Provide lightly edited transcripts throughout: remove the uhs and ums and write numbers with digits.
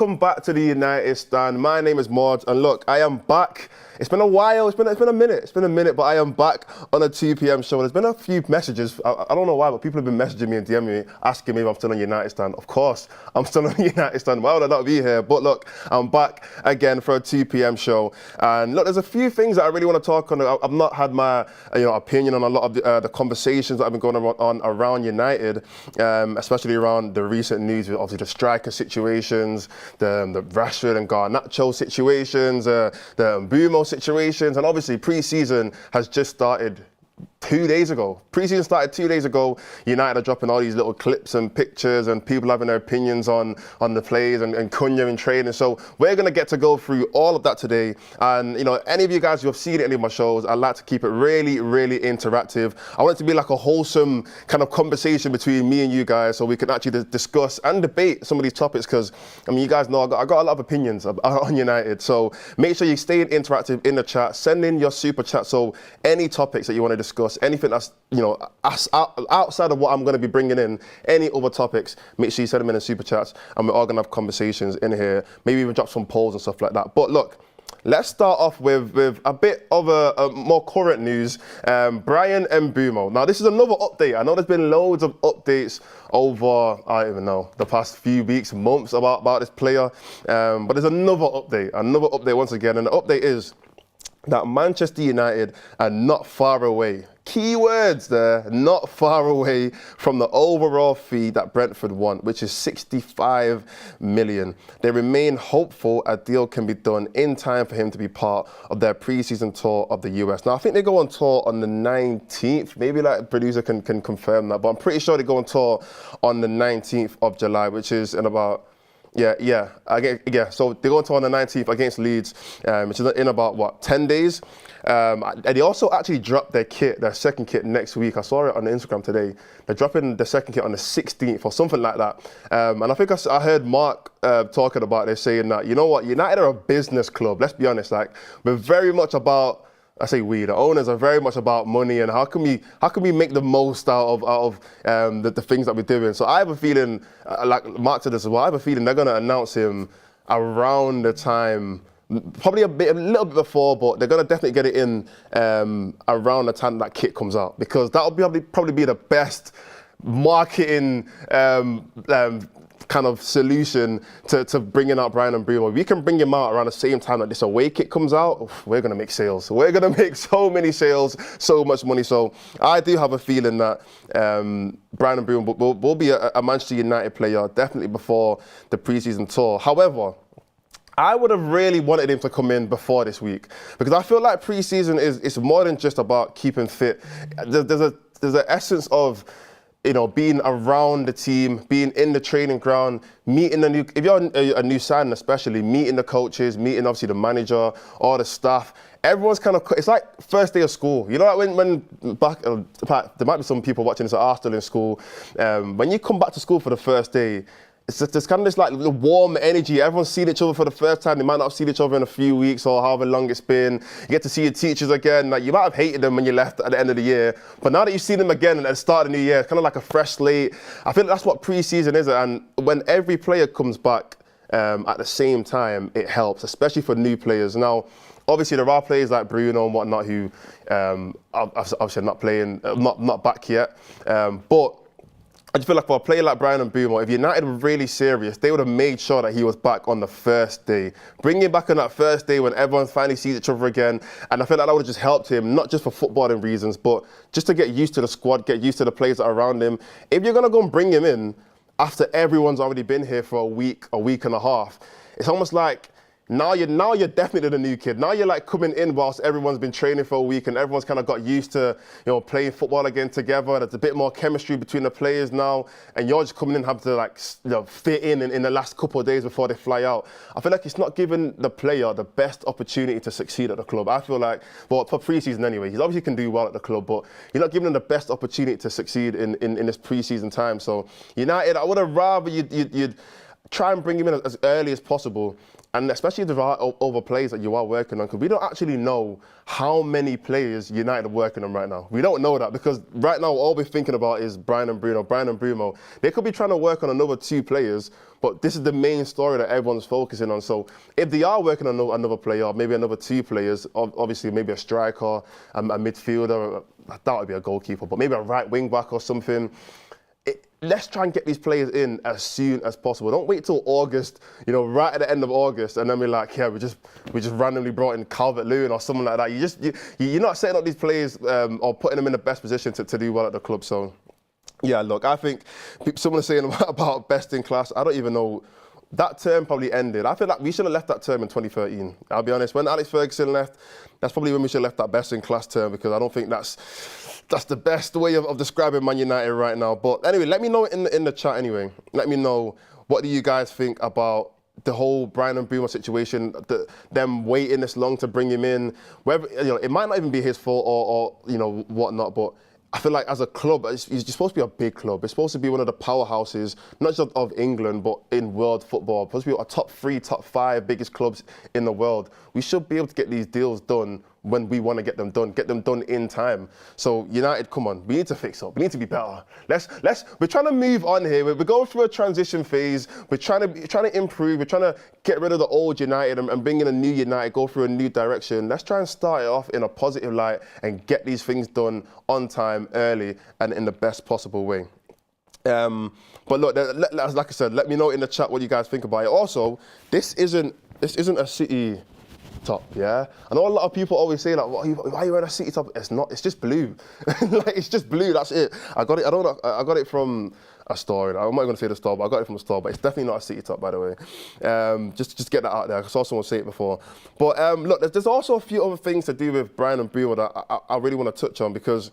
Welcome back to the United Stand. My name is Moise, and look, I am back. It's been a while, it's been a minute, but I am back on a 2 p.m. show. There's been a few messages, I don't know why, but people have been messaging me and DMing me, asking me if I'm still on United Stand. Of course, I'm still on United Stand. Why would I not be here? But look, I'm back again for a 2 p.m. show. And look, there's a few things that I really want to talk on. I've not had my opinion on a lot of the conversations that have been going on around United, especially around the recent news with obviously the striker situations, the Rashford and Garnacho situations, the Mbeumo situations, and obviously pre-season has just started 2 days ago. Pre-season started 2 days ago. United are dropping all these little clips and pictures and people having their opinions on the plays and Cunha in training. So we're going to get to go through all of that today. And, any of you guys who have seen any of my shows, I like to keep it really, really interactive. I want it to be like a wholesome kind of conversation between me and you guys so we can actually discuss and debate some of these topics because, you guys know I got a lot of opinions on United. So make sure you stay interactive in the chat. Send in your super chat. So any topics that you want to discuss, anything that's outside of what I'm going to be bringing in, any other topics, make sure you send them in the super chats, and we're all going to have conversations in here. Maybe even drop some polls and stuff like that. But look, let's start off with a bit of a more current news. Bryan Mbeumo. Now, this is another update. I know there's been loads of updates over, I don't even know, the past few weeks, months about this player. But there's another update once again. And the update is that Manchester United are not far away. Keywords there, not far away from the overall fee that Brentford want, which is 65 million. They remain hopeful a deal can be done in time for him to be part of their pre-season tour of the US. Now, I think they go on tour on the 19th. Maybe like the producer can confirm that, but I'm pretty sure they go on tour on the 19th of July, which is in about so they go on tour on the 19th against Leeds, which is in about, 10 days? And they also actually dropped their second kit next week. I saw it on Instagram today. They're dropping the second kit on the 16th or something like that. And I think I heard Mark talking about it, saying that, you know what, United are a business club. Let's be honest, like, we're very much about, the owners are very much about money and how can we make the most out of the things that we're doing. So I have a feeling, like Mark said as well, I have a feeling they're going to announce him around the time, probably a little bit before, but they're going to definitely get it in around the time that kit comes out, because that will probably be the best marketing kind of solution to bringing out Bryan Mbeumo. We can bring him out around the same time that this away kit comes out. We're going to make sales. We're going to make so many sales, so much money. So I do have a feeling that Bryan Mbeumo will be a Manchester United player definitely before the pre-season tour. However, I would have really wanted him to come in before this week, because I feel like pre-season is more than just about keeping fit. There's an essence of being around the team, being in the training ground, meeting if you're a new signing especially, meeting the coaches, meeting obviously the manager, all the staff. Everyone's kind of, it's like first day of school. You know, like when back, there might be some people watching this are still in school. When you come back to school for the first day, there's kind of this like warm energy. Everyone's seen each other for the first time. They might not have seen each other in a few weeks or however long it's been. You get to see your teachers again. Like, you might have hated them when you left at the end of the year, but now that you've seen them again at the start of the new year, it's kind of like a fresh slate. I feel like that's what pre-season is, and when every player comes back at the same time, it helps, especially for new players. Now, obviously, there are players like Bruno and whatnot who obviously are not playing, not back yet, but I just feel like for a player like Bryan Mbeumo, if United were really serious, they would have made sure that he was back on the first day. Bring him back on that first day when everyone finally sees each other again. And I feel like that would have just helped him, not just for footballing reasons, but just to get used to the squad, get used to the players that are around him. If you're going to go and bring him in after everyone's already been here for a week and a half, it's almost like, now you're definitely the new kid. Now you're like coming in whilst everyone's been training for a week and everyone's kind of got used to playing football again together. There's a bit more chemistry between the players now, and you're just coming in and have to fit in the last couple of days before they fly out. I feel like it's not giving the player the best opportunity to succeed at the club. I feel like, well, for pre-season anyway, he obviously can do well at the club, but you're not giving him the best opportunity to succeed in this pre-season time. So United, I would have rather you'd try and bring him in as early as possible. And especially if there are other players that you are working on, because we don't actually know how many players United are working on right now. We don't know that, because right now all we're thinking about is Brian and Mbeumo. They could be trying to work on another 2 players, but this is the main story that everyone's focusing on. So if they are working on another player, maybe another 2 players, obviously maybe a striker, a midfielder, that would be a goalkeeper, but maybe a right wing back or something. Let's try and get these players in as soon as possible. Don't wait till August, right at the end of August, and then we're like, yeah, we just randomly brought in Calvert Lewin or something like that. You're not setting up these players or putting them in the best position to do well at the club. So, yeah, look, I think someone is saying about best in class. I don't even know. That term probably ended. I feel like we should have left that term in 2013. I'll be honest. When Alex Ferguson left, that's probably when we should have left that best in class term, because I don't think that's the best way of describing Man United right now. But anyway, let me know in the chat anyway. Let me know, what do you guys think about the whole Brian and Mbeumo situation, them waiting this long to bring him in. Whether, it might not even be his fault or whatnot, but I feel like as a club, it's supposed to be a big club. It's supposed to be one of the powerhouses, not just of England, but in world football. It's supposed to be a top 3, top 5 biggest clubs in the world. We should be able to get these deals done when we want to get them done in time. So United, come on, we need to fix up. We need to be better. We're trying to move on here. We're going through a transition phase. We're trying to improve. We're trying to get rid of the old United and bring in a new United, go through a new direction. Let's try and start it off in a positive light and get these things done on time, early, and in the best possible way. But look, like I said, let me know in the chat what you guys think about it. Also, this isn't a City top, yeah? I know a lot of people always say, like, why are you wearing a City top? It's not, it's just blue. Like, it's just blue, that's it. I got it from a store. I'm not going to say the store, but I got it from a store, but it's definitely not a City top, by the way. Just get that out there. I saw someone say it before. But look, there's also a few other things to do with Brian and Mbeumo that I really want to touch on, because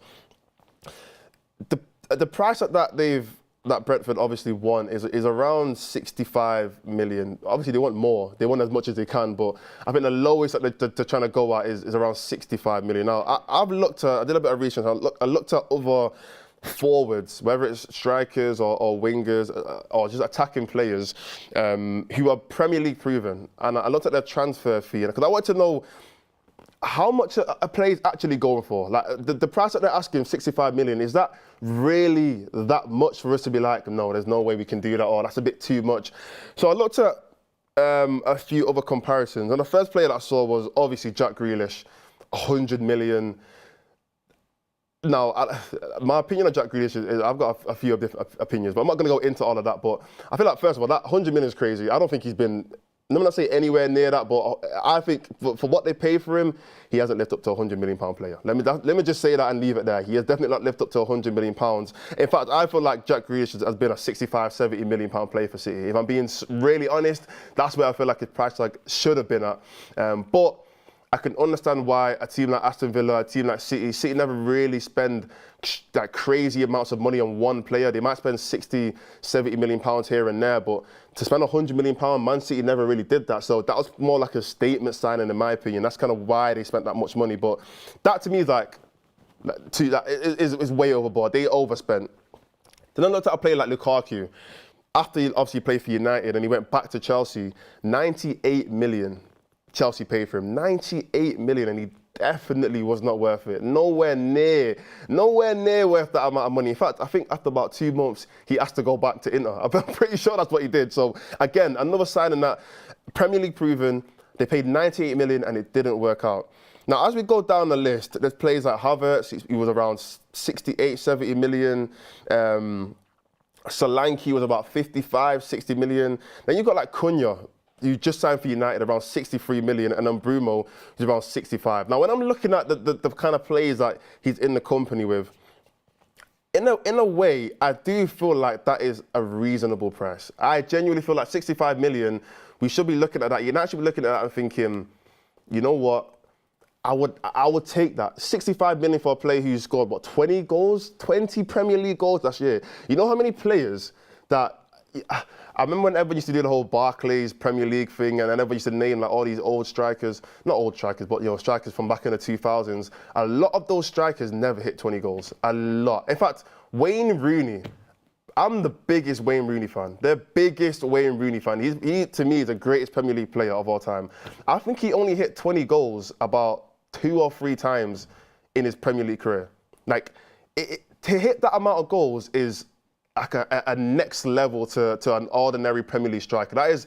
the price that Brentford obviously won is around 65 million. Obviously, they want more. They want as much as they can, but I think the lowest that they're trying to go at is around 65 million. Now, I did a bit of research. I looked at other forwards, whether it's strikers or wingers or just attacking players who are Premier League proven. And I looked at their transfer fee, because I wanted to know how much a player is actually going for. Like, the price that they're asking, 65 million, is that really that much for us to be like, no, there's no way we can do that, or that's a bit too much? So I looked at a few other comparisons, and the first player that I saw was obviously Jack Grealish, 100 million. Now, my opinion on Jack Grealish is I've got a few different opinions, but I'm not going to go into all of that. But I feel like, first of all, that 100 million is crazy. I don't think he's been, I'm not saying anywhere near that, but I think for what they pay for him, he hasn't lived up to a £100 million player. Let me just say that and leave it there. He has definitely not lived up to a £100 million. In fact, I feel like Jack Grealish has been a 65, £70 million player for City. If I'm being really honest, that's where I feel like his price tag should have been at. But I can understand why a team like Aston Villa, a team like City never really spend like crazy amounts of money on one player. They might spend 60, 70 million pounds here and there, but to spend £100 million, Man City never really did that. So that was more like a statement signing, in my opinion. That's kind of why they spent that much money. But that to me is way overboard. They overspent. Then I looked at a player like Lukaku. After he obviously played for United and he went back to Chelsea, 98 million. Chelsea paid for him, 98 million, and he definitely was not worth it. Nowhere near worth that amount of money. In fact, I think after about 2 months, he asked to go back to Inter. I'm pretty sure that's what he did. So again, another sign in that Premier League proven, they paid 98 million and it didn't work out. Now, as we go down the list, there's players like Havertz, he was around 68, 70 million. Solanke was about 55, 60 million. Then you've got like Cunha, you just signed for United, around 63 million, and then Mbeumo is around 65. Now, when I'm looking at the kind of players that he's in the company with, in a way, I do feel like that is a reasonable price. I genuinely feel like 65 million, we should be looking at that. You're actually looking at that and thinking, you know what? I would take that. 65 million for a player who scored, 20 goals? 20 Premier League goals last year. You know how many players that... I remember when everyone used to do the whole Barclays Premier League thing, and then everyone used to name like all these old strikers, not old strikers, but strikers from back in the 2000s. A lot of those strikers never hit 20 goals. A lot. In fact, Wayne Rooney, I'm the biggest Wayne Rooney fan. The biggest Wayne Rooney fan. He to me, is the greatest Premier League player of all time. I think he only hit 20 goals about 2 or 3 times in his Premier League career. Like, to hit that amount of goals is like a next level to an ordinary Premier League striker. That is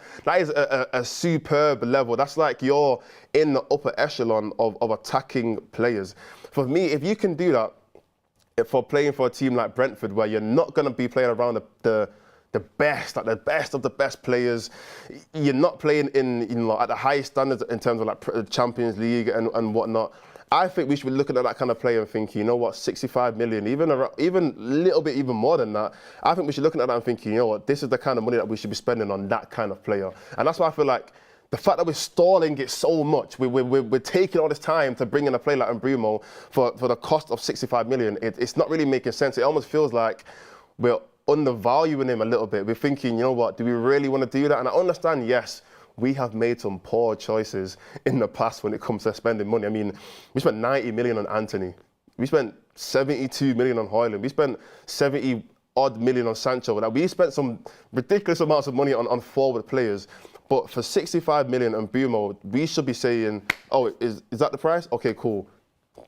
a superb level. That's like you're in the upper echelon of attacking players. For me, if you can do that, for playing for a team like Brentford, where you're not going to be playing around the best, like the best of the best players, you're not playing at the highest standards in terms of like Champions League and whatnot. I think we should be looking at that kind of player and thinking, you know what, 65 million, even a little bit even more than that. I think we should be looking at that and thinking, you know what, this is the kind of money that we should be spending on that kind of player. And that's why I feel like the fact that we're stalling it so much, we're taking all this time to bring in a player like Mbeumo for the cost of 65 million. It's not really making sense. It almost feels like we're undervaluing him a little bit. We're thinking, you know what, do we really want to do that? And I understand, yes, we have made some poor choices in the past when it comes to spending money. I mean, we spent 90 million on Anthony. We spent 72 million on Højlund. We spent 70 odd million on Sancho. Like, we spent some ridiculous amounts of money on forward players. But for 65 million and Mbeumo, we should be saying, oh, is that the price? Okay, cool.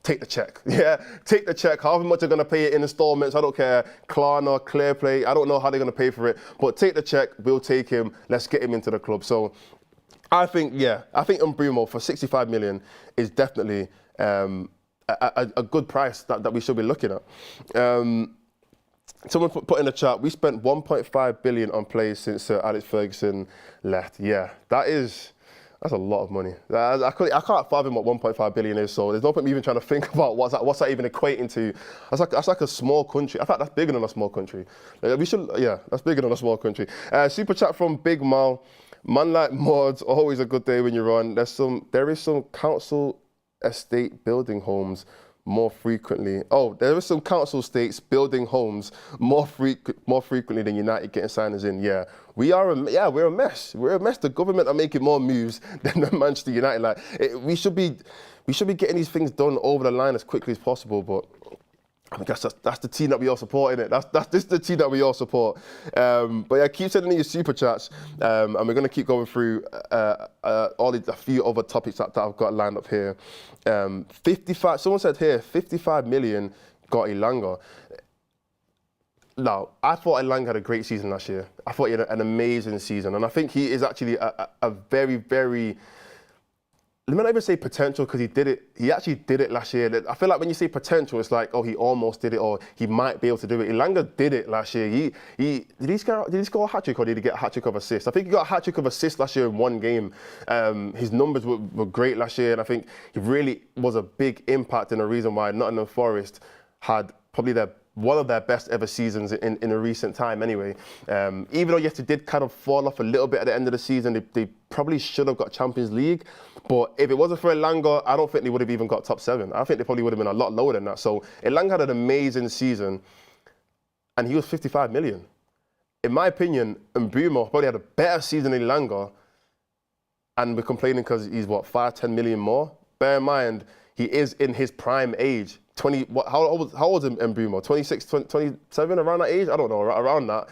Take the check. Yeah, take the check. However much they're going to pay it in installments, I don't care. Klarna, Clearplay, I don't know how they're going to pay for it. But take the check, we'll take him. Let's get him into the club. So I think Mbeumo for 65 million is definitely a good price that we should be looking at. Someone put in the chat, we spent 1.5 billion on players since Sir Alex Ferguson left. Yeah, that's a lot of money. I can't fathom what 1.5 billion is, so there's no point me even trying to think about what's that even equating to. That's like a small country. In fact, that's bigger than a small country. That's bigger than a small country. Super chat from Big Mal. Man like mods, always a good day when you're on. There is some council estate building homes more frequently. Oh, there are some council estates building homes more frequently than United getting signers in. Yeah, we're a mess. We're a mess. The government are making more moves than the Manchester United. Like, we should be getting these things done over the line as quickly as possible. But I think that's the team that we all support, innit? This is the team that we all support. But yeah, keep sending in your super chats, and we're going to keep going through a few other topics that I've got lined up here. 55. Someone said here, 55 million got Elanga. Now, I thought Elanga had a great season last year. I thought he had an amazing season, and I think he is actually a very, very. Let me not even say potential, because he did it. He actually did it last year. I feel like when you say potential, it's like, oh, he almost did it, or he might be able to do it. Elanga did it last year. Did he score a hat-trick, or did he get a hat-trick of assists? I think he got a hat-trick of assists last year in one game. His numbers were great last year, and I think he really was a big impact and a reason why Nottingham Forest had probably one of their best ever seasons in a recent time anyway. Even though, yes, they did kind of fall off a little bit at the end of the season, they probably should have got Champions League. But if it wasn't for Elanga, I don't think they would have even got top 7. I think they probably would have been a lot lower than that. So Elanga had an amazing season, and he was 55 million. In my opinion, Mbeumo probably had a better season than Elanga, and we're complaining because he's, 5-10 million more? Bear in mind, he is in his prime age. How old is Mbeumo? 26, 27, around that age? I don't know, around that.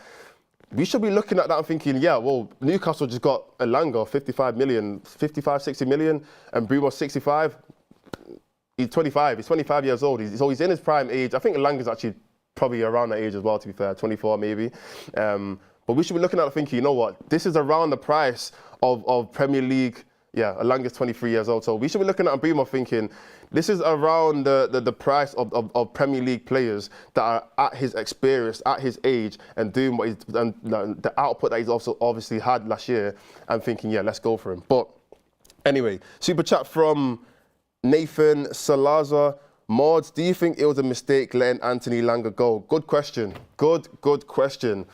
We should be looking at that and thinking, yeah, well, Newcastle just got Elanga, 55 million, 55, 60 million, and Mbeumo 65. He's 25. He's 25 years old. So he's in his prime age. I think Elanga's actually probably around that age as well, to be fair, 24 maybe. But we should be looking at it thinking, you know what, this is around the price of Premier League. Yeah, Elanga's 23 years old. So we should be looking at Mbeumo thinking, this is around the price of Premier League players that are at his experience, at his age, and doing what and the output that he's also obviously had last year, and thinking, yeah, let's go for him. But anyway, super chat from Nathan Salazar. Mods, do you think it was a mistake letting Anthony Elanga go? Good question. Good question.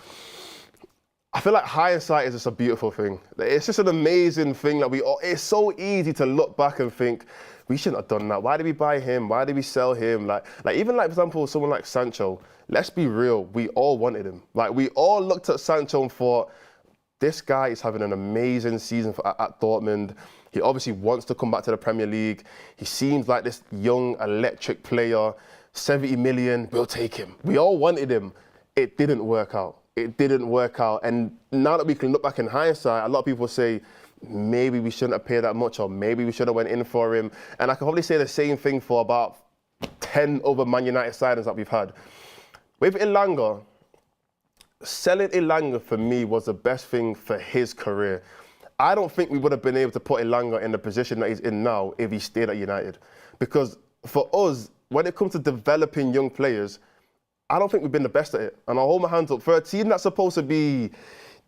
I feel like hindsight is just a beautiful thing. It's just an amazing thing that it's so easy to look back and think, we shouldn't have done that. Why did we buy him? Why did we sell him? Like even for example, someone like Sancho, let's be real, we all wanted him. Like, we all looked at Sancho and thought, this guy is having an amazing season at Dortmund. He obviously wants to come back to the Premier League. He seems like this young, electric player. 70 million, we'll take him. We all wanted him. It didn't work out. it didn't work out. And now that we can look back in hindsight, a lot of people say, maybe we shouldn't have paid that much, or maybe we should have went in for him. And I can probably say the same thing for about 10 other Man United signings that we've had. With Elanga, selling Elanga for me was the best thing for his career. I don't think we would have been able to put Elanga in the position that he's in now if he stayed at United. Because for us, when it comes to developing young players, I don't think we've been the best at it. And I'll hold my hands up for a team that's supposed to be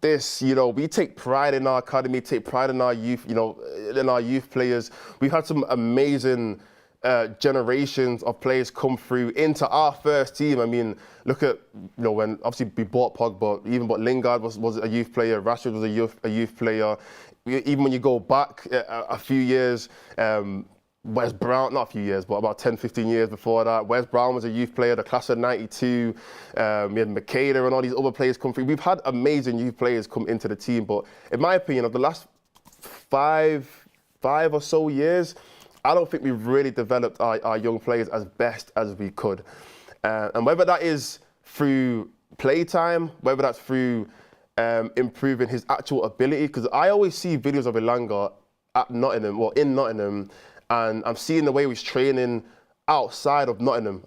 this, we take pride in our academy, take pride in our youth, in our youth players. We've had some amazing generations of players come through into our first team. I mean, look at, when obviously we bought Pogba, but Lingard was a youth player, Rashford was a youth player. Even when you go back a few years, Wes Brown, not a few years, but about 10, 15 years before that, Wes Brown was a youth player, the class of 92. We had Makeda and all these other players come through. We've had amazing youth players come into the team, but in my opinion, of the last five or so years, I don't think we've really developed our young players as best as we could. And whether that is through playtime, whether that's through improving his actual ability, because I always see videos of Elanga at Nottingham, or in Nottingham, and I'm seeing the way he's training outside of Nottingham.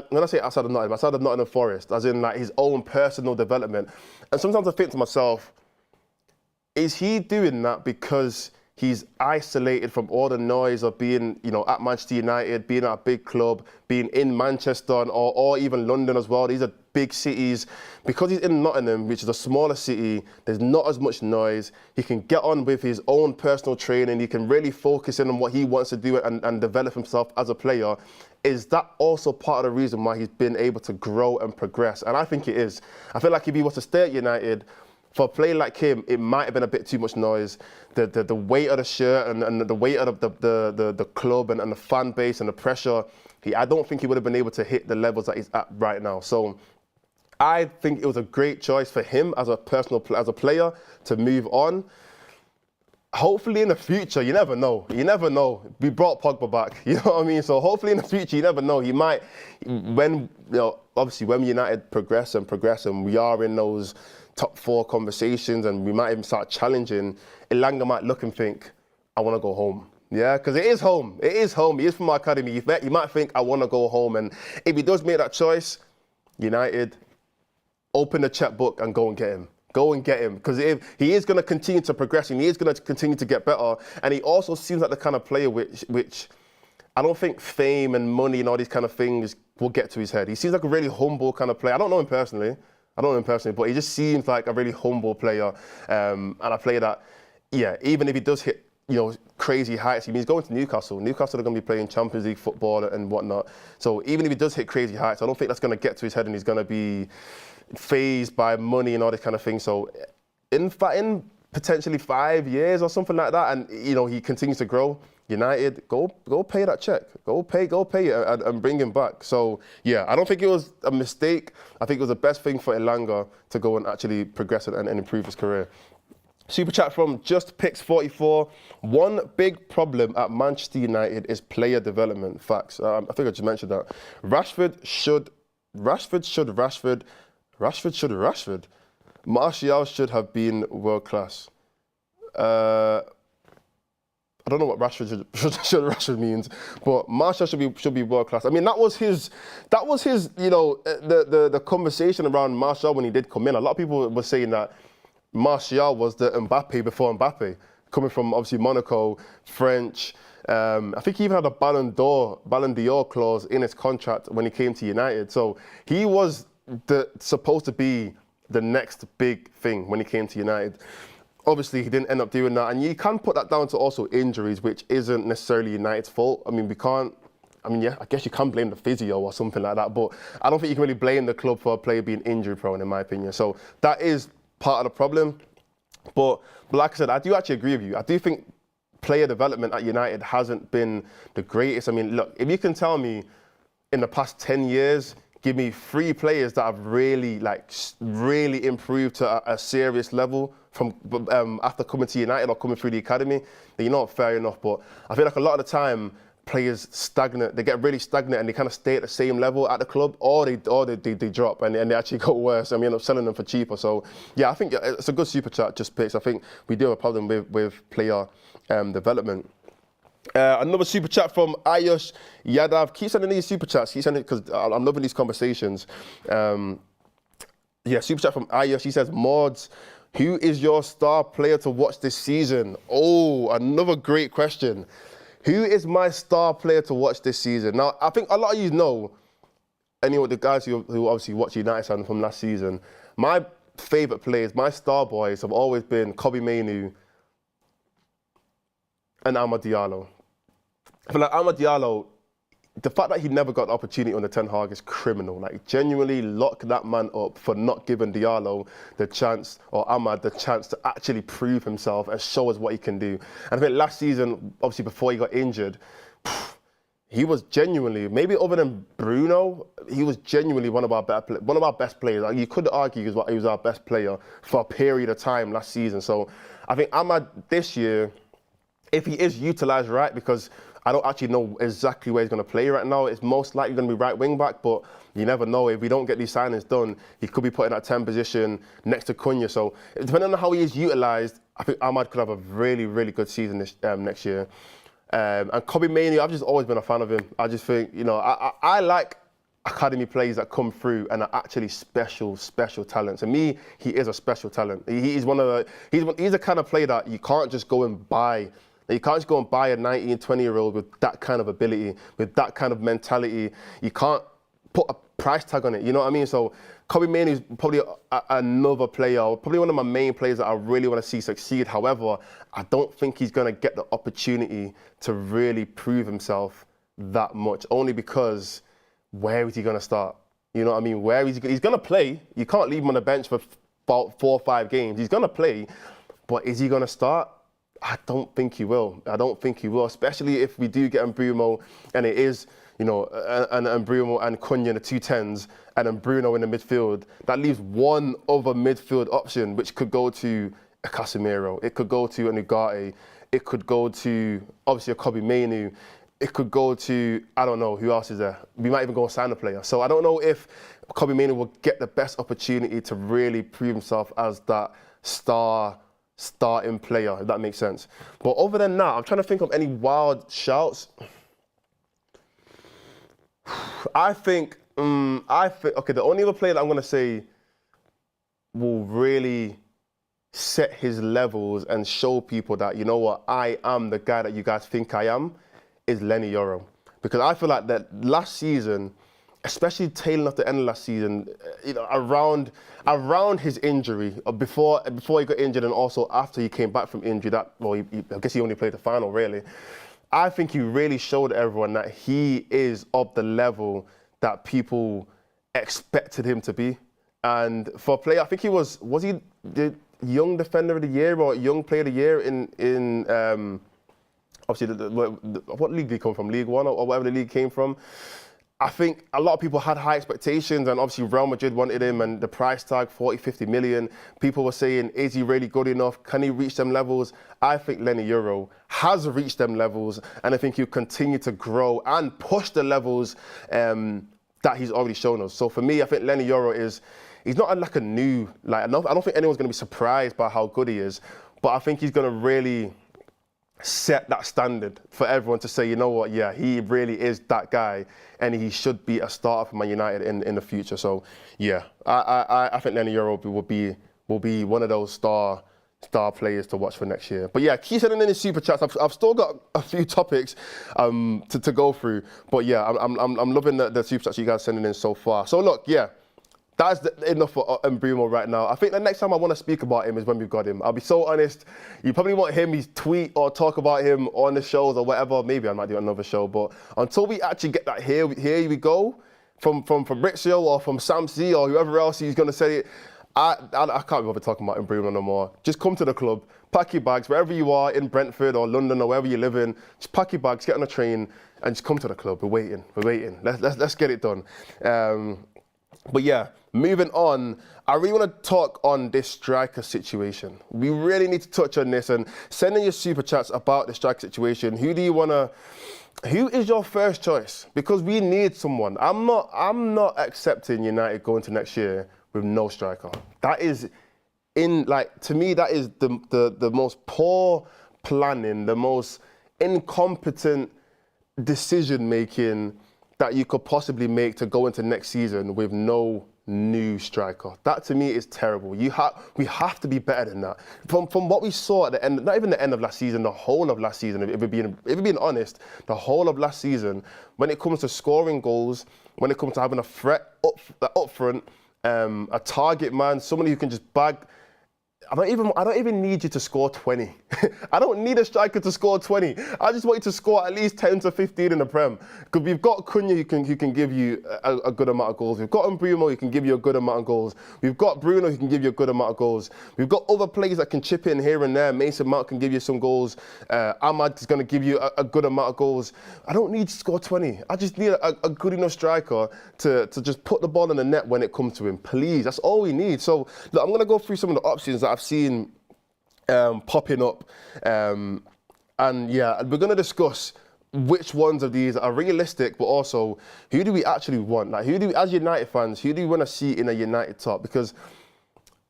When I say outside of Nottingham Forest, as in like his own personal development. And sometimes I think to myself, is he doing that because he's isolated from all the noise of being, at Manchester United, being at a big club, being in Manchester or even London as well? These are big cities. Because he's in Nottingham, which is a smaller city, there's not as much noise. He can get on with his own personal training. He can really focus in on what he wants to do and develop himself as a player. Is that also part of the reason why he's been able to grow and progress? And I think it is. I feel like if he was to stay at United, for a player like him, it might have been a bit too much noise. The weight of the shirt and the weight of the club and the fan base and the pressure, I don't think he would have been able to hit the levels that he's at right now. So I think it was a great choice for him as a player to move on. Hopefully in the future, you never know. You never know. We brought Pogba back, you know what I mean? So hopefully in the future, you never know. He might, obviously when United progress and we are in those top 4 conversations and we might even start challenging, Elanga might look and think, I want to go home. Yeah, because it is home. It is home. He is from our academy. You might think, I want to go home. And if he does make that choice, United, open the checkbook and go and get him. Go and get him. Because if he is going to continue to progress and he is going to continue to get better. And he also seems like the kind of player which I don't think fame and money and all these kind of things will get to his head. He seems like a really humble kind of player. I don't know him personally, but he just seems like a really humble player. And a player that, even if he does hit, crazy heights, he's going to Newcastle. Newcastle are going to be playing Champions League football and whatnot. So even if he does hit crazy heights, I don't think that's going to get to his head and he's going to be fazed by money and all this kind of thing. So in potentially 5 years or something like that, and he continues to grow, United, go pay that check. Go pay it and bring him back. So yeah, I don't think it was a mistake. I think it was the best thing for Elanga to go and actually progress and improve his career. Super chat from JustPicks44. One big problem at Manchester United is player development. Facts. I think I just mentioned that. Rashford should. Martial should have been world class. I don't know what Rashford means, but Martial should be world class. I mean, that was his the conversation around Martial when he did come in. A lot of people were saying that Martial was the Mbappe before Mbappe, coming from obviously Monaco, French. I think he even had a Ballon d'Or clause in his contract when he came to United. So he was supposed to be the next big thing when he came to United. Obviously, he didn't end up doing that. And you can put that down to also injuries, which isn't necessarily United's fault. I mean, I guess you can blame the physio or something like that, but I don't think you can really blame the club for a player being injury prone, in my opinion. So that is part of the problem. But like I said, I do actually agree with you. I do think player development at United hasn't been the greatest. I mean, look, if you can tell me in the past 10 years, give me 3 players that have really improved to a serious level from after coming to United or coming through the academy, then fair enough. But I feel like a lot of the time, players stagnant. They get really stagnant and they kind of stay at the same level at the club, or they drop and they actually go worse, and we end up selling them for cheaper. So yeah, I think it's a good super chat just picks. I think we do have a problem with player development. Another super chat from Ayush Yadav. Keep sending these super chats. Keep sending, because I'm loving these conversations. Yeah, super chat from Ayush. He says, Mods, who is your star player to watch this season? Oh, another great question. Who is my star player to watch this season? Now, I think a lot of you know, anyway, the guys who obviously watch United from last season, my favourite players, my star boys have always been Kobbie Mainoo and Amad Diallo. I feel like Amad Diallo, the fact that he never got the opportunity under Ten Hag is criminal. Like, genuinely lock that man up for not giving Diallo the chance, or Amad the chance, to actually prove himself and show us what he can do. And I think last season, obviously before he got injured, he was genuinely, maybe other than Bruno, he was genuinely one of our best players. Like, you could argue he was our best player for a period of time last season. So I think Amad this year, if he is utilised right, because I don't actually know exactly where he's going to play right now. It's most likely going to be right wing back, but you never know. If we don't get these signings done, he could be put in that 10 position next to Cunha. So depending on how he is utilised, I think Amad could have a really, really good season this next year. And Kobbie Mainoo, I've just always been a fan of him. I just think, you know, I like academy players that come through and are actually special talents. To me, he is a special talent. He's the kind of player that you can't just go and buy. You can't just go and buy a 19, 20-year-old with that kind of ability, with that kind of mentality. You can't put a price tag on it, you know what I mean? So Kobbie Mainoo is probably another player, probably one of my main players that I really want to see succeed. However, I don't think he's going to get the opportunity to really prove himself that much, only because where is he going to start? You know what I mean? He's going to play. You can't leave him on the bench for about 4 or 5 games. He's going to play, but is he going to start? I don't think he will. I don't think he will, especially if we do get Mbeumo and it is, you know, and Mbeumo and Cunha in the 2 10s and then Bruno in the midfield. That leaves one other midfield option, which could go to a Casemiro. It could go to a Ugarte. It could go to, obviously, a Kobbie Mainoo. It could go to, I don't know, who else is there? We might even go and sign a player. So I don't know if Kobbie Mainoo will get the best opportunity to really prove himself as that starting player, if that makes sense. But other than that, I'm trying to think of any wild shouts. I think, okay, the only other player that I'm going to say will really set his levels and show people that, you know what, I am the guy that you guys think I am, is Lenny Yoro. Because I feel like that last season, especially tailing off the end of last season, you know, around his injury, before he got injured and also after he came back from injury, I guess he only played the final, really. I think he really showed everyone that he is of the level that people expected him to be. And for a player, I think was he the Young Defender of the Year or Young Player of the Year in obviously, what league did he come from? League One or whatever the league came from? I think a lot of people had high expectations, and obviously Real Madrid wanted him, and the price tag, 40, 50 million. People were saying, is he really good enough? Can he reach them levels? I think Lenny Yoro has reached them levels, and I think he'll continue to grow and push the levels that he's already shown us. So for me, I think Lenny Yoro he's not like a new, I don't think anyone's going to be surprised by how good he is, but I think he's going to really set that standard for everyone to say, you know what, yeah, he really is that guy, and he should be a starter for Man United in the future. So yeah, I think Lenny Yoro will be one of those star players to watch for next year. But yeah, keep sending in the super chats. I've still got a few topics to go through, but yeah, I'm loving the super chats you guys sending in so far. So look, yeah, that's enough for Mbeumo right now. I think the next time I want to speak about him is when we've got him. I'll be so honest, you probably want his tweet or talk about him on the shows or whatever. Maybe I might do another show, but until we actually get that here we go, from Fabrizio or from Sam C or whoever else he's going to say it, I can't be bothered talking about Mbeumo no more. Just come to the club, pack your bags, wherever you are, in Brentford or London or wherever you live in, just pack your bags, get on a train and just come to the club. We're waiting. Let's get it done. But yeah, moving on, I really want to talk on this striker situation. We really need to touch on this and send in your super chats about the striker situation. Who do you want to who is your first choice? Because we need someone. I'm not accepting United going to next year with no striker. That is to me, that is the most poor planning, the most incompetent decision making that you could possibly make to go into next season with no new striker. That to me is terrible. We have to be better than that. From what we saw at the end, not even the end of last season, the whole of last season, if we're being honest, the whole of last season, when it comes to scoring goals, when it comes to having a threat up front, a target man, somebody who can just bag. I don't even need you to score 20. I don't need a striker to score 20. I just want you to score at least 10 to 15 in the Prem. Because we've got Cunha who can give you a good amount of goals. We've got Mbeumo who can give you a good amount of goals. We've got Bruno who can give you a good amount of goals. We've got other players that can chip in here and there. Mason Mount can give you some goals. Ahmad is going to give you a good amount of goals. I don't need to score 20. I just need a good enough striker to just put the ball in the net when it comes to him. Please, that's all we need. So look, I'm going to go through some of the options that I've seen popping up, and yeah, we're going to discuss which ones of these are realistic, but also who do we actually want? Like, who do we, as United fans, who do we want to see in a United top? Because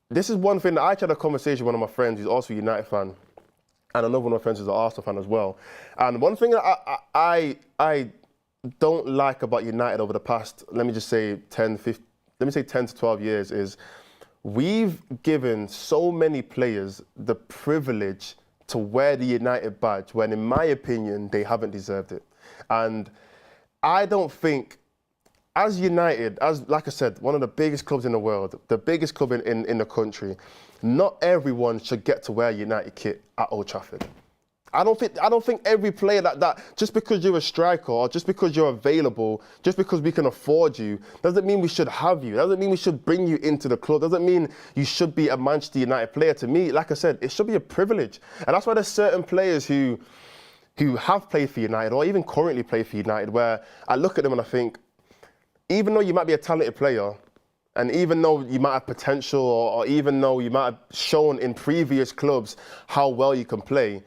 this is one thing that I had a conversation with one of my friends who's also a United fan, and another one of my friends who's an Arsenal fan as well. And one thing that I don't like about United over the past, let me say 10 to 12 years is we've given so many players the privilege to wear the United badge when, in my opinion, they haven't deserved it. And I don't think, as United, like I said, one of the biggest clubs in the world, the biggest club in the country, not everyone should get to wear a United kit at Old Trafford. I don't think every player that just because you're a striker or just because you're available, just because we can afford you, doesn't mean we should have you. Doesn't mean we should bring you into the club. Doesn't mean you should be a Manchester United player. To me, like I said, it should be a privilege. And that's why there's certain players who have played for United or even currently play for United where I look at them and I think, even though you might be a talented player, and even though you might have potential or even though you might have shown in previous clubs how well you can play,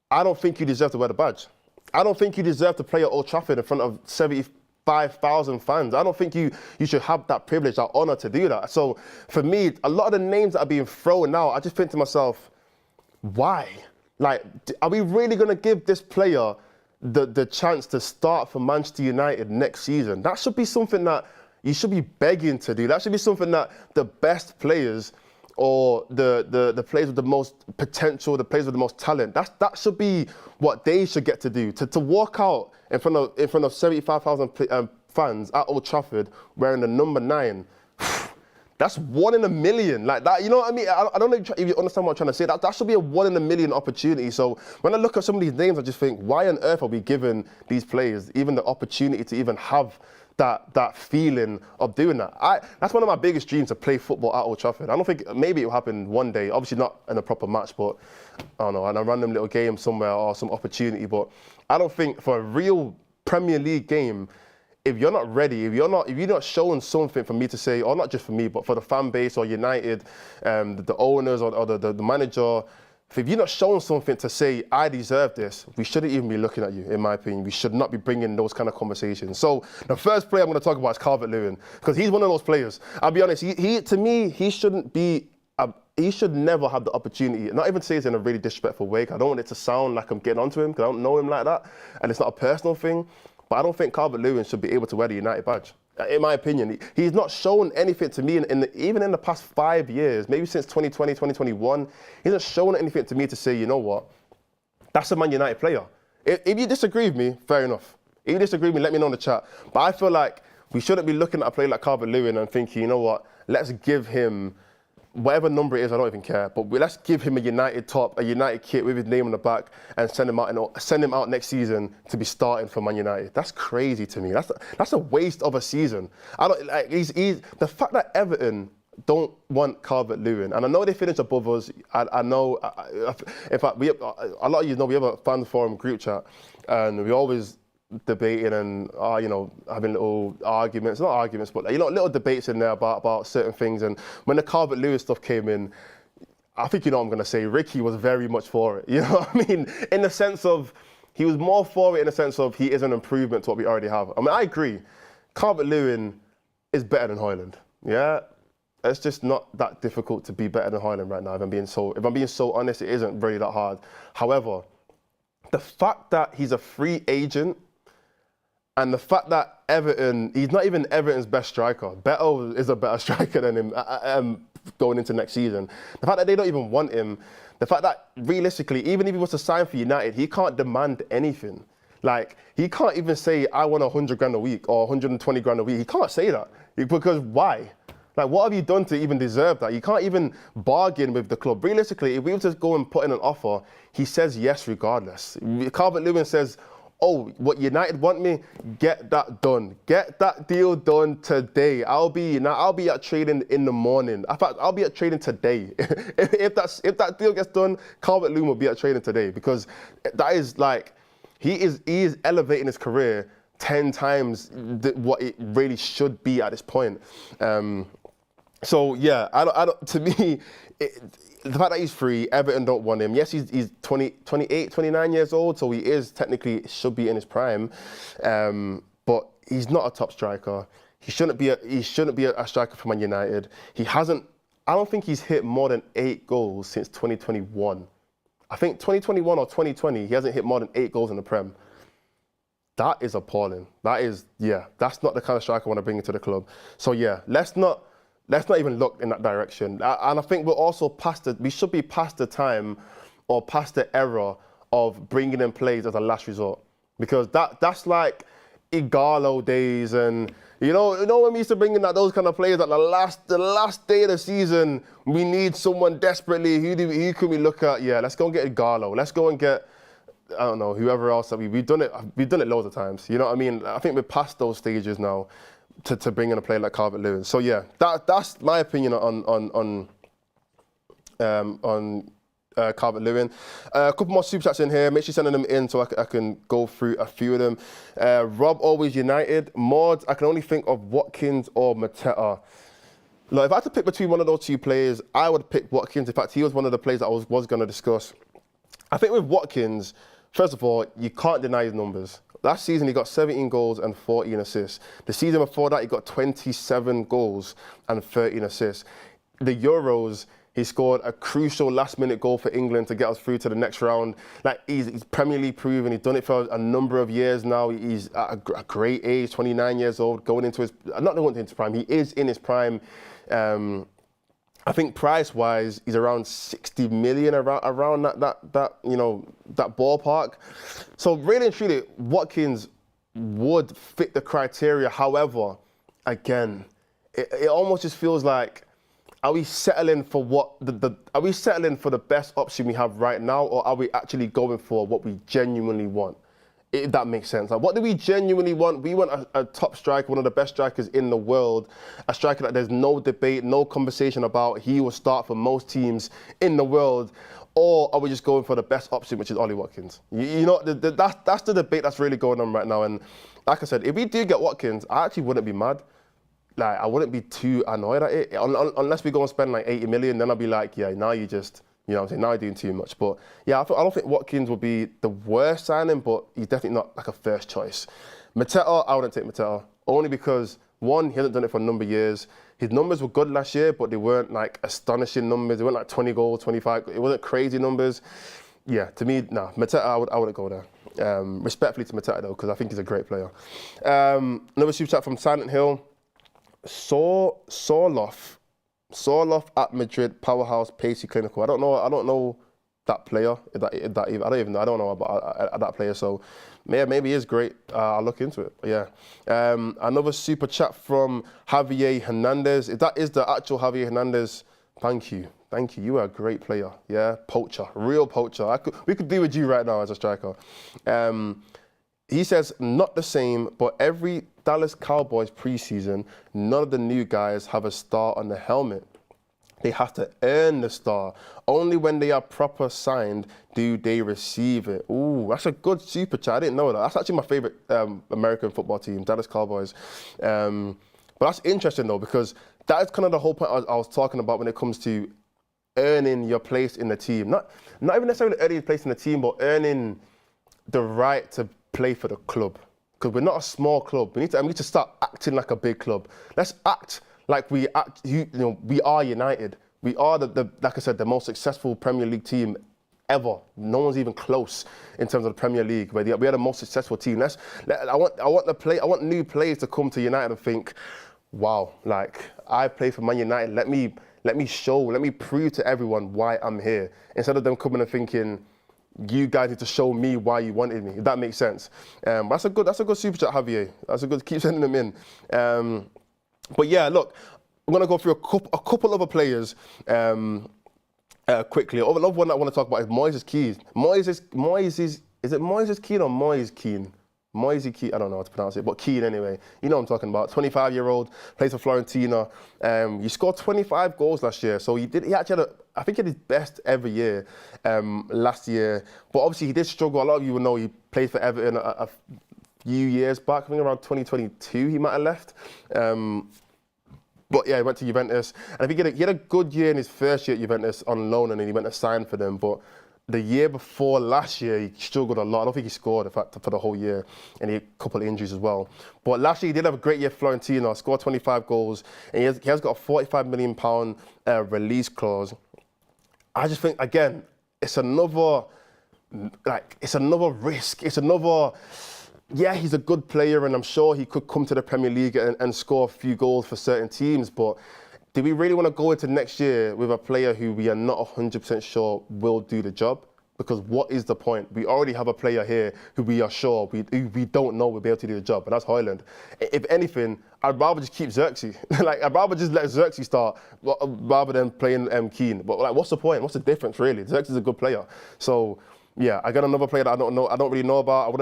I don't think you deserve to wear the badge. I don't think you deserve to play at Old Trafford in front of 75,000 fans. I don't think you should have that privilege, that honour to do that. So for me, a lot of the names that are being thrown now, I just think to myself, why? Like, are we really going to give this player the chance to start for Manchester United next season? That should be something that you should be begging to do. That should be something that the best players or the players with the most potential, the players with the most talent, that should be what they should get to do. To walk out in front of 75,000 fans at Old Trafford wearing the number 9, that's 1 in a million. Like that, you know what I mean? I don't know if you understand what I'm trying to say. That should be a 1 in a million opportunity. So when I look at some of these names, I just think, why on earth are we giving these players even the opportunity to even have that feeling of doing that? That's one of my biggest dreams, to play football at Old Trafford. I don't think, maybe it'll happen one day, obviously not in a proper match, but I don't know, in a random little game somewhere or some opportunity. But I don't think for a real Premier League game, if you're not ready, if you're not showing something for me to say, or not just for me, but for the fan base or United, the owners or the manager, if you're not showing something to say, I deserve this, we shouldn't even be looking at you, in my opinion. We should not be bringing those kind of conversations. So the first player I'm going to talk about is Calvert Lewin, because he's one of those players. I'll be honest, to me, he shouldn't be, he should never have the opportunity, not even say it's in a really disrespectful way. I don't want it to sound like I'm getting onto him, because I don't know him like that, and it's not a personal thing, but I don't think Calvert Lewin should be able to wear the United badge. In my opinion, he's not shown anything to me, even in the past 5 years, maybe since 2020, 2021, he's not shown anything to me to say, you know what, that's a Man United player. If you disagree with me, fair enough. If you disagree with me, let me know in the chat. But I feel like we shouldn't be looking at a player like Calvert Lewin and thinking, you know what, let's give him whatever number it is, I don't even care, but let's give him a United top, a United kit with his name on the back, and send him out next season to be starting for Man United. That's crazy to me. That's a waste of a season. I don't like. The fact that Everton don't want Calvert Lewin, and I know they finished above us. I know. In fact, a lot of you know we have a fan forum group chat, and we always debating and having little arguments, not arguments, but little debates in there about certain things. And when the Calvert Lewin stuff came in, I think you know what I'm going to say, Ricky was very much for it. You know what I mean? In the sense of he was more for it in the sense of he is an improvement to what we already have. I mean, I agree. Calvert Lewin is better than Højlund. Yeah, it's just not that difficult to be better than Højlund right now. If I'm being so honest, it isn't really that hard. However, the fact that he's a free agent and the fact that Everton, he's not even Everton's best striker. Beto is a better striker than him going into next season. The fact that they don't even want him, the fact that realistically, even if he was to sign for United, he can't demand anything. Like, he can't even say, I want 100 grand a week or 120 grand a week. He can't say that. Because why? Like, what have you done to even deserve that? You can't even bargain with the club. Realistically, if we were to go and put in an offer, he says yes regardless. Calvert Lewin says, oh, what United want me? Get that done. Get that deal done today. I'll be at trading in the morning. In fact, I'll be at trading today. if that deal gets done, Calvert Lewin will be at trading today, because that is like, he is elevating his career 10 times what it really should be at this point. So yeah, to me, the fact that he's free, Everton don't want him. Yes, he's 28, 29 years old, so he is technically should be in his prime, but he's not a top striker. He shouldn't be a striker for Man United. I don't think he's hit more than 8 goals since 2021. I think 2021 or 2020, he hasn't hit more than 8 goals in the Prem. That is appalling. That's not the kind of striker I want to bring into the club. So yeah, let's not even look in that direction. And I think we should be past the time or past the era of bringing in players as a last resort. Because that's like Igalo days, and you know when we used to bring in those kind of players at the last day of the season, we need someone desperately. Who can we look at? Yeah, let's go and get Igalo. Let's go and get, I don't know, whoever else that we've done it loads of times. You know what I mean? I think we're past those stages now to bring in a player like Calvert Lewin. So yeah, that's my opinion on Calvert Lewin. A couple more super chats in here. Make sure you send them in so I can go through a few of them. Rob, always United. Maud, I can only think of Watkins or Mateta. Look, if I had to pick between one of those two players, I would pick Watkins. In fact, he was one of the players that I was going to discuss. I think with Watkins, first of all, you can't deny his numbers. Last season, he got 17 goals and 14 assists. The season before that, he got 27 goals and 13 assists. The Euros, he scored a crucial last-minute goal for England to get us through to the next round. Like, he's Premier League proven. He's done it for a number of years now. He's at a great age, 29 years old, not going into his prime. He is in his prime. I think price-wise, he's around 60 million, around that ballpark. So really and truly, Watkins would fit the criteria. However, again, it almost just feels like, are we settling for are we settling for the best option we have right now, or are we actually going for what we genuinely want? If that makes sense. Like, what do we genuinely want? We want a top striker, one of the best strikers in the world, a striker that there's no debate, no conversation about. He will start for most teams in the world. Or are we just going for the best option, which is Ollie Watkins? You know, that's the debate that's really going on right now. And like I said, if we do get Watkins, I actually wouldn't be mad. Like, I wouldn't be too annoyed at it. Unless we go and spend like 80 million, then I'll be like, yeah, now you just... You know what I'm saying? Now you're doing too much. But yeah, I don't think Watkins will be the worst signing, but he's definitely not like a first choice. Mateta, I wouldn't take Mateta. Only because, one, he hasn't done it for a number of years. His numbers were good last year, but they weren't like astonishing numbers. They weren't like 20 goals, 25. It wasn't crazy numbers. Yeah, to me, nah. Mateta, I wouldn't go there. Respectfully to Mateta though, because I think he's a great player. Another super chat from Silent Hill. Sorloth at Madrid, powerhouse, pacey, clinical. I don't know that player. I don't know about that player. So maybe he is great. I'll look into it. Yeah. Another super chat from Javier Hernandez. If that is the actual Javier Hernandez, thank you. You are a great player. Yeah, poacher, real poacher. We could do with you right now as a striker. He says, not the same, but every Dallas Cowboys preseason, none of the new guys have a star on the helmet. They have to earn the star. Only when they are proper signed do they receive it. Ooh, that's a good super chat. I didn't know that. That's actually my favorite American football team, Dallas Cowboys. But that's interesting though, because that is kind of the whole point I was talking about when it comes to earning your place in the team. Not even necessarily earning your place in the team, but earning the right to play for the club. Because we're not a small club. We need to start acting like a big club. Let's act like we are United. We are like I said, the most successful Premier League team ever. No one's even close in terms of the Premier League. We are the most successful team. I want new players to come to United and think, wow, like I play for Man United. Let me prove to everyone why I'm here. Instead of them coming and thinking, you guys need to show me why you wanted me. If that makes sense. That's a good super chat, Javier. That's a good. Keep sending them in. But yeah, look, I'm gonna go through a couple other players quickly. Another one that I want to talk about is Moise Kean. Is it Moise Kean or Moise Kean? Moise Kean, I don't know how to pronounce it, but Kean anyway. You know what I'm talking about. 25-year-old, plays for Fiorentina. He scored 25 goals last year, so he actually had I think he had his best ever year last year. But obviously he did struggle. A lot of you will know he played for Everton a few years back. I think around 2022 he might have left. But yeah, he went to Juventus. And I think he had a good year in his first year at Juventus on loan, and then he went to sign for them. But the year before last year, he struggled a lot. I don't think he scored, in fact, for the whole year. And he had a couple of injuries as well. But last year, he did have a great year for Fiorentina, scored 25 goals. And he has got a £45 million release clause. I just think, again, it's another risk. It's another... Yeah, he's a good player, and I'm sure he could come to the Premier League and score a few goals for certain teams. But do we really want to go into next year with a player who we are not 100% sure will do the job? Because what is the point? We already have a player here who we are sure we don't know will be able to do the job, and that's Højlund. If anything, I'd rather just keep Xerxes. I'd rather just let Xerxes start rather than playing Kean. But what's the point? What's the difference, really? Xerxes is a good player. So, yeah, I got another player that I don't really know about.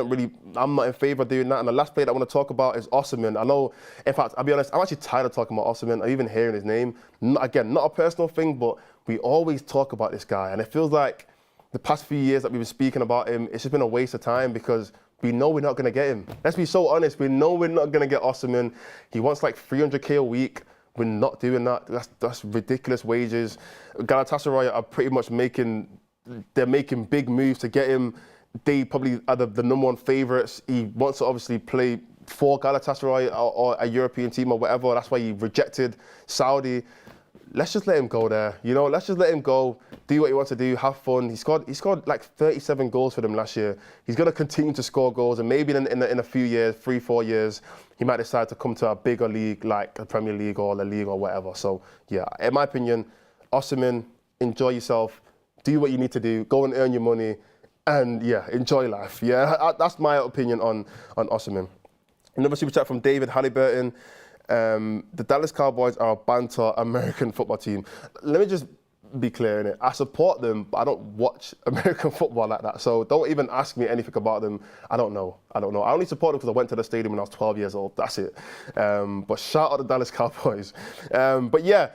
I'm not in favour of doing that. And the last player that I want to talk about is Osimhen. I know, in fact, I'll be honest, I'm actually tired of talking about Osimhen or even hearing his name. Again, not a personal thing, but we always talk about this guy. And it feels like the past few years that we've been speaking about him, it's just been a waste of time because we know we're not going to get him. Let's be so honest. We know we're not going to get Osimhen. He wants like 300k a week. We're not doing that. That's ridiculous wages. Galatasaray are pretty much they're making big moves to get him. They probably are the number one favourites. He wants to obviously play for Galatasaray or a European team or whatever. That's why he rejected Saudi. Let's just let him go there. Let's just let him go, do what he wants to do, have fun. He scored like 37 goals for them last year. He's going to continue to score goals, and maybe in a few years, 3-4 years, he might decide to come to a bigger league like the Premier League or the League or whatever. So yeah, in my opinion, Osimhen, enjoy yourself. Do what you need to do, go and earn your money, and yeah, enjoy life. Yeah, that's my opinion on Osimhen. Another super chat from David Halliburton. The Dallas Cowboys are a banter American football team. Let me just be clear in it. I support them, but I don't watch American football like that. So don't even ask me anything about them. I don't know. I only support them because I went to the stadium when I was 12 years old. That's it. But shout out the Dallas Cowboys. But yeah.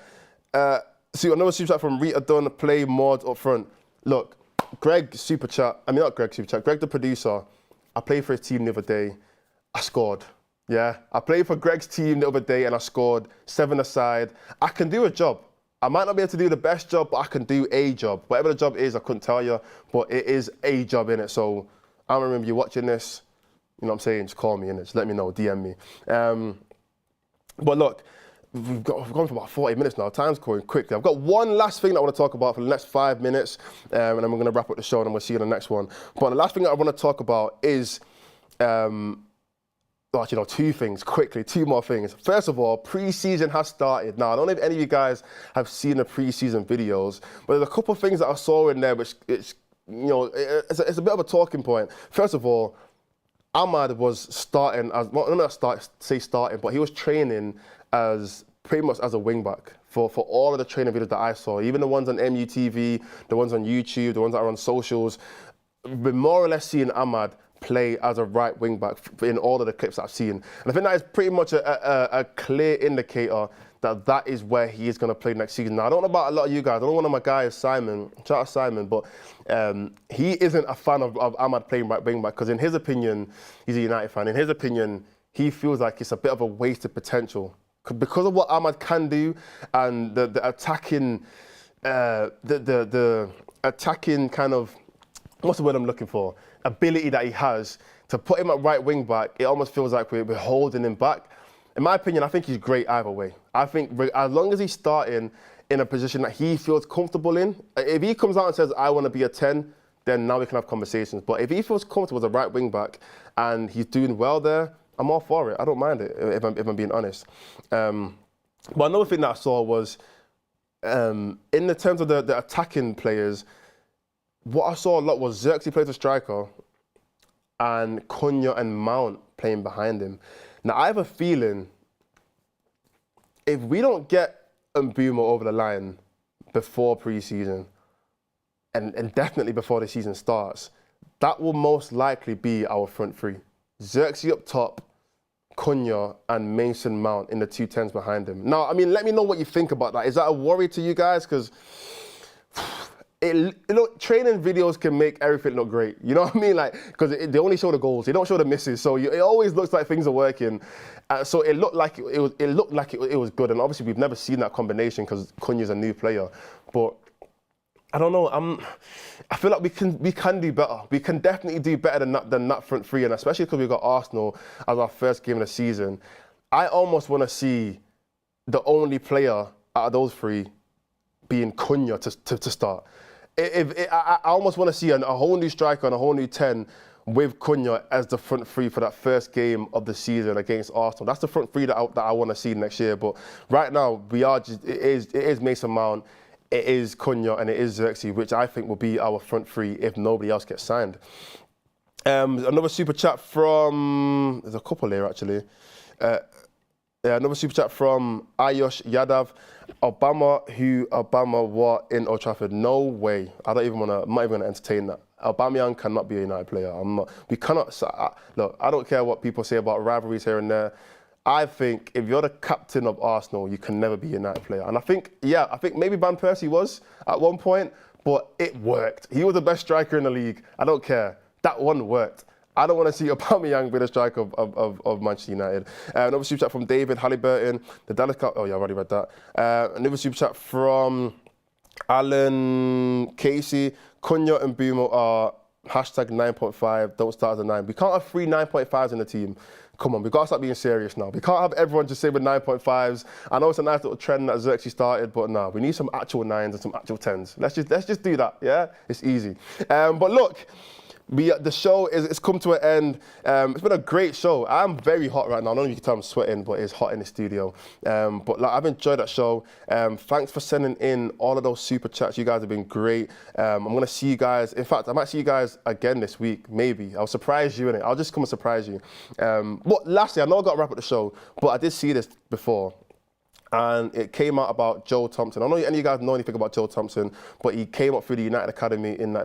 So another super chat from Rita Dunn, play mod up front. Look, Greg the producer, I played for his team the other day. I scored. Yeah, I played for Greg's team the other day and I scored 7 aside. I can do a job. I might not be able to do the best job, but I can do a job. Whatever the job is, I couldn't tell you, but it is a job in it. So I remember you watching this, you know what I'm saying, just call me in it, just let me know, DM me. But look, we've gone for about 40 minutes now. Time's going quickly. I've got one last thing that I want to talk about for the next 5 minutes, and then we're going to wrap up the show and we'll see you in the next one. But the last thing that I want to talk about is, two more things. First of all, pre-season has started. Now, I don't know if any of you guys have seen the pre-season videos, but there's a couple of things that I saw in there which it's a bit of a talking point. First of all, Ahmad was starting as, well, starting, but he was training as pretty much as a wing back for all of the training videos that I saw, even the ones on MUTV, the ones on YouTube, the ones that are on socials. We're more or less seeing Ahmad play as a right wing back in all of the clips I've seen. And I think that is pretty much a clear indicator that is where he is going to play next season. Now, I don't know about a lot of you guys. I know one of my guys, Simon, shout out Simon, but he isn't a fan of Ahmad playing right wing back because in his opinion, he's a United fan, in his opinion, he feels like it's a bit of a wasted potential. Because of what Ahmad can do and the attacking, the attacking kind of what's the word I'm looking for? Ability that he has to put him at right wing back. It almost feels like we're holding him back. In my opinion, I think he's great either way. I think as long as he's starting in a position that he feels comfortable in, if he comes out and says, I want to be a 10, then now we can have conversations. But if he feels comfortable as a right wing back and he's doing well there, I'm all for it. I don't mind it, if I'm being honest. But another thing that I saw was, in the terms of the attacking players, what I saw a lot was Xerxes plays a striker and Cunha and Mount playing behind him. Now, I have a feeling if we don't get Mbeumo over the line before pre-season, and definitely before the season starts, that will most likely be our front three. Xerxes up top, Cunha and Mason Mount in the 2 10s behind him. Now, I mean, let me know what you think about that. Is that a worry to you guys? Because training videos can make everything look great. You know what I mean? Like, because they only show the goals, they don't show the misses. So it always looks like things are working. So it looked like it was good. And obviously, we've never seen that combination because Cunha's a new player. But I don't know. I feel like we can do better. We can definitely do better than that front three, and especially because we've got Arsenal as our first game of the season. I almost want to see the only player out of those three being Cunha to start. I almost want to see a whole new striker and a whole new 10 with Cunha as the front three for that first game of the season against Arsenal. That's the front three that I want to see next year. But right now, it is Mason Mount, it is Cunha, and it is Xerxes, which I think will be our front three if nobody else gets signed. Another super chat from, there's a couple here actually. Another super chat from Ayush Yadav. Obama what in Old Trafford? No way. I'm not even gonna entertain that. Aubameyang cannot be a United player. We cannot. Look, I don't care what people say about rivalries here and there. I think if you're the captain of Arsenal, you can never be a United player. And I think maybe Van Persie was at one point, but it worked. He was the best striker in the league. I don't care. That one worked. I don't want to see Aubameyang be the striker of Manchester United. Another super chat from David Halliburton. The Dallas Cup. Oh yeah, I've already read that. Another super chat from Alan Casey. Cunha and Mbeumo are hashtag 9.5. Don't start as a 9. We can't have 3 9.5s in the team. Come on, we've got to start being serious now. We can't have everyone just say with 9.5s. I know it's a nice little trend that Xerxes started, but no, we need some actual 9s and some actual 10s. Let's just do that, yeah? It's easy. But look, the show it's come to an end. It's been a great show. I'm very hot right now. I don't know if you can tell I'm sweating, but it's hot in the studio. But like, I've enjoyed that show. Thanks for sending in all of those super chats. You guys have been great. I'm going to see you guys. In fact, I might see you guys again this week, maybe. I'll surprise you in it. I'll just come and surprise you. But lastly, I know I've got to wrap up the show, but I did see this before. And it came out about Joe Thompson. I don't know if any of you guys know anything about Joe Thompson, but he came up through the United Academy in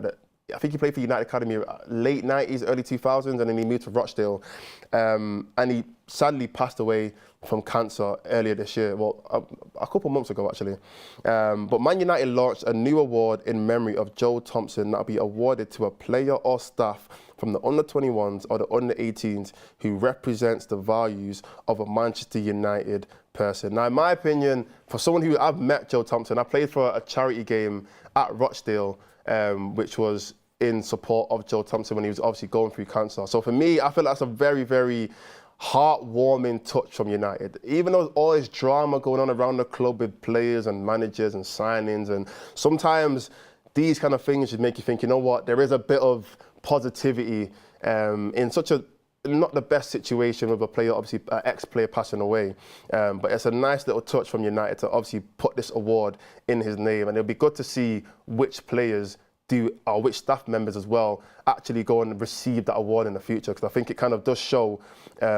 I think he played for United Academy late 90s, early 2000s, and then he moved to Rochdale. And he sadly passed away from cancer earlier this year, well, a couple months ago actually. But Man United launched a new award in memory of Joe Thompson that will be awarded to a player or staff from the under-21s or the under-18s who represents the values of a Manchester United person. Now, in my opinion, for someone who I've met Joe Thompson, I played for a charity game at Rochdale, which was in support of Joe Thompson when he was obviously going through cancer. So for me, I feel that's a very, very heartwarming touch from United. Even though there's all this drama going on around the club with players and managers and signings, and sometimes these kind of things should make you think, you know what, there is a bit of positivity in such a not the best situation with a player, obviously an ex-player passing away. But it's a nice little touch from United to obviously put this award in his name, and it'll be good to see which players or which staff members as well actually go and receive that award in the future, because I think it kind of does show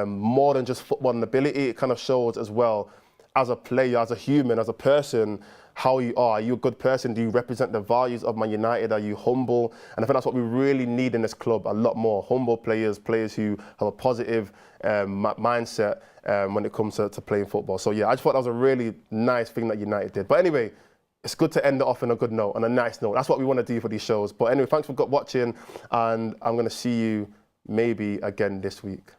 more than just football and ability. It kind of shows as well as a player, as a human, as a person, how you are. Are you a good person? Do you represent the values of Man United? Are you humble? And I think that's what we really need in this club, a lot more. Humble players, players who have a positive mindset when it comes to playing football. So yeah, I just thought that was a really nice thing that United did. But anyway, it's good to end it off on a good note, on a nice note. That's what we want to do for these shows. But anyway, thanks for watching, and I'm going to see you maybe again this week.